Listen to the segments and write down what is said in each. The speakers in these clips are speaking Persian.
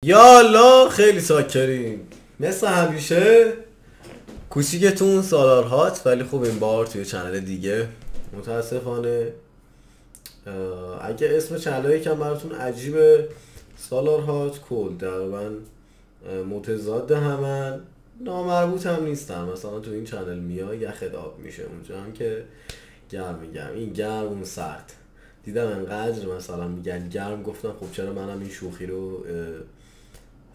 یالا خیلی ساکرین مثل همیشه کوچیکتون سالار هات، ولی خب این بار توی چنل دیگه. متاسفانه اگه اسم چنل یکم براتون عجیبه، سالار هات کل تقریبا متضاد همن، نامربوط هم نیستن. مثلا تو این چنل میای یخت آب میشه، اونجا هم که گرم این گرم اون سرد. دیدم انقدر مثلا میگن گرم، گفتم خب چرا منم این شوخی رو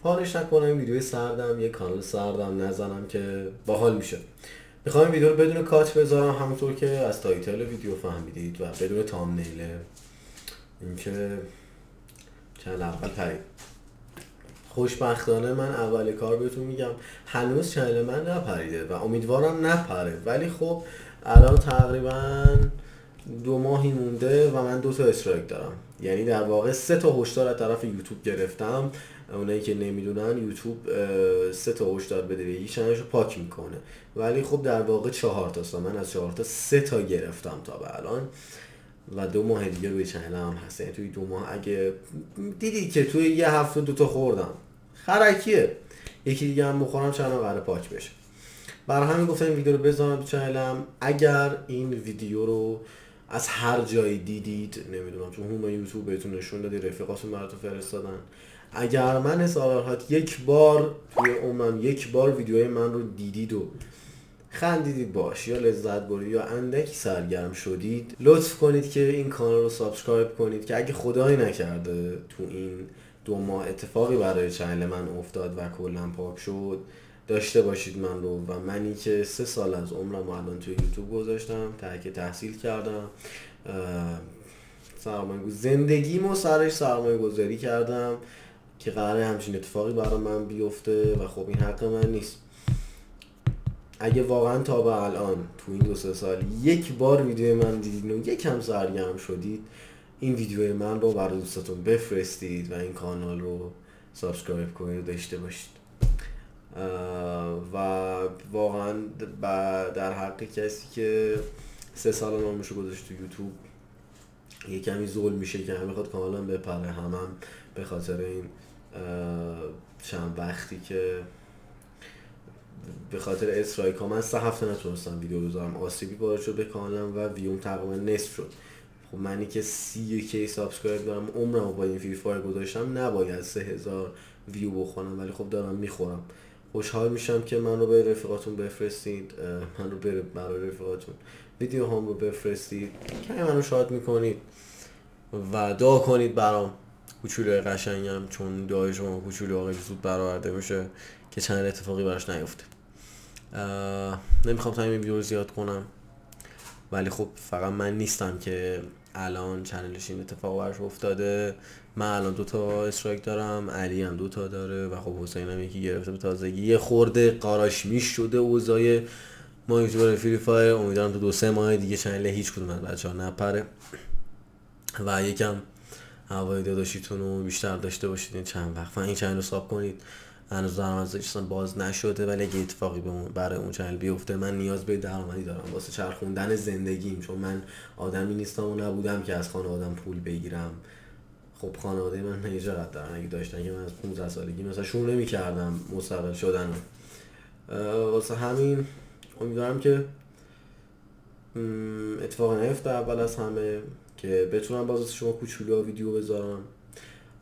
فانش نکنم، این ویدیو سردم یه کانال سردم نزنم که باحال میشه. میخوام ویدیو رو بدون کات بذارم، همونطور که از تایتل ویدیو فهمیدید، و بدون تامنیله، اینکه چند اول پرید. خوشبختانه من اول کار بهتون میگم هنوز چنل من نپریده و امیدوارم نپره، ولی خب الان تقریبا 2 ماهی مونده و من 2 تا استرایک دارم. یعنی در واقع 3 تا هشدار از طرف یوتیوب گرفتم. اونایی که نمیدونن یوتیوب 3 تا هشدار بده یکی چنلشو پاک میکنه، ولی خب در واقع 4 تاست. من از 4 تا 3 تا گرفتم تا به الان و 2 ماه دیگه روی چنل هم هست. یعنی توی 2 ماه اگه دیدی که توی یه هفته 2 تا خوردم، خرکیه، یکی دیگه هم بخورم چنل قراره پاک بشه. برای همین گفتم این ویدیو رو بذارم تو چنلم. اگر این ویدیو رو از هر جایی دیدید، نمیدونم تو هم یوتیوب بهتون نشون دادی، رفیقاتون براتون فرستادن، اگر من سالار هات یک بار توی عمرم یک بار ویدیوهای من رو دیدید و خندیدید باش، یا لذت بردید یا اندکی سرگرم شدید، لطف کنید که این کانال رو سابسکرایب کنید که اگه خدایی نکرده تو این 2 ماه اتفاقی برای چنل من افتاد و کلا پاک شد، داشته باشید من رو. و منی که 3 سال از عمرم الان توی یوتیوب گذاشتم، تحصیل کردم، زندگیمو سرش سرمایه گذاری کردم که قراره همچین اتفاقی برای من بیفته و خب این حق من نیست. اگه واقعا تا به الان تو این 2-3 سال یک بار ویدیو من دیدین و یکم سرگرم شدید، این ویدیوی من رو برای دوستاتون بفرستید و این کانال رو سابسکرایب کنید و داشته باشید. و واقعا در حق کسی که 3 سال نامشو گذاشت تو یوتیوب یه کمی ظلم میشه که هم بخواد کانالم بپره، هم به خاطر این چند وقتی که به خاطر استرایک ها من 3 هفته نتونستم ویدیو بذارم، آسیبی وارد شد به کانالم و ویوم تقریبا نصف شد. خب منی که 31 سابسکرایب دارم، عمرمو با این فری فایر گذاشتم، نباید 3000 ویو بخورم، ولی خب دارم میخورم. خوشحال میشم که من رو به رفیقاتون بفرستید، من رو برای رفیقاتون ویدیو هم رو بفرستید، کمی منو شاد میکنید و دعا کنید برام، کوچولوی قشنگم، چون دعای شما کوچولو آقای زود برآورده میشه که چنل اتفاقی براش نیفته. نمیخوام تایم این ویدیو رو زیاد کنم، ولی خب فقط من نیستم که الان چنلش این اتفاق براش افتاده. من الان 2 تا استرایک دارم، علی هم 2 تا داره و خب حسین هم یکی گرفته به تازگی. یه خورده قاراش میش شده اوضاع ما یوتیوبر فری فایر. امیدوارم تو 2-3 ماه دیگه چنل هیچ کدوم از بچه‌ها نپره و یکم هوای داداشیتون رو بیشتر داشته باشید این چند وقت. این چنل رو ساب کنید. هنوز درآمدش باز نشده، ولی اگه اتفاقی برای اون چنل بیفته، من نیاز به درآمدی دارم واسه چرخوندن زندگیم، چون من آدمی نیستم و نبودم که از خانواده‌ام پول بگیرم. خب خانواده من نجات دارن، اگه داشتن که من از 15 سالگی مثلا شروع نمی‌کردم مستقل شدن. واسه همین امیدوارم که اتفاق نیفته اول از همه، که بتونم باز شما کوچولو ویدیو بذارم.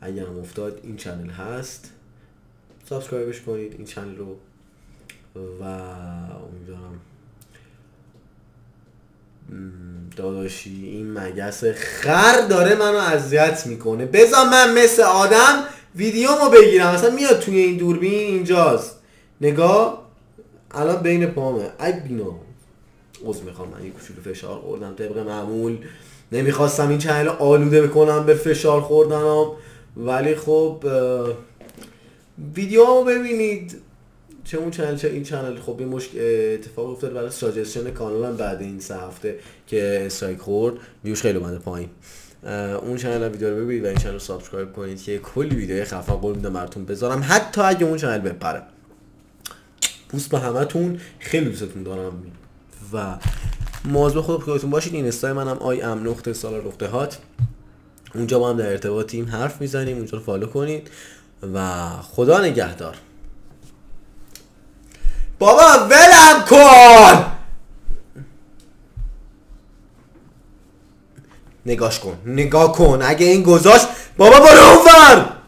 اگر هم افتاد این چنل هست، سابسکرایبش کنید این چنل رو و امیدوارم داداشی این مگس خر داره منو اذیت میکنه، بذار من مثل آدم ویدیومو بگیرم. مثلا میاد توی این دوربین اینجاست، نگاه الان بین پامه. ای بینا عذر میخوام، من یه کوچولو فشار خوردم طبق معمول، نمیخواستم این چنل آلوده بکنم به فشار خوردنم، ولی خب ویدیوامو ببینید. چه اون چنل چه این چنل. خب این اتفاق افتاد برای ساجستشن کانالم بعد این 3 هفته که استرایک خورد، ویوش خیلی اومده پایین. اون چنل ویدیو رو ببینید و این چنل رو سابسکرایب کنید که کلی ویدیو خفن قول میدم براتون بذارم، حتی اگه اون چنل بپره. پوست به همتون، خیلی دوستتون دارم و مواظب خودتون باشید. این اینستای منم @am_salorhat، اونجا با هم در ارتباطیم، حرف میزنیم، اونجا رو فالو کنید و خدا نگهدار. بابا ولم کن. نگاه کن اگه این گذاشت بابا برو اونور.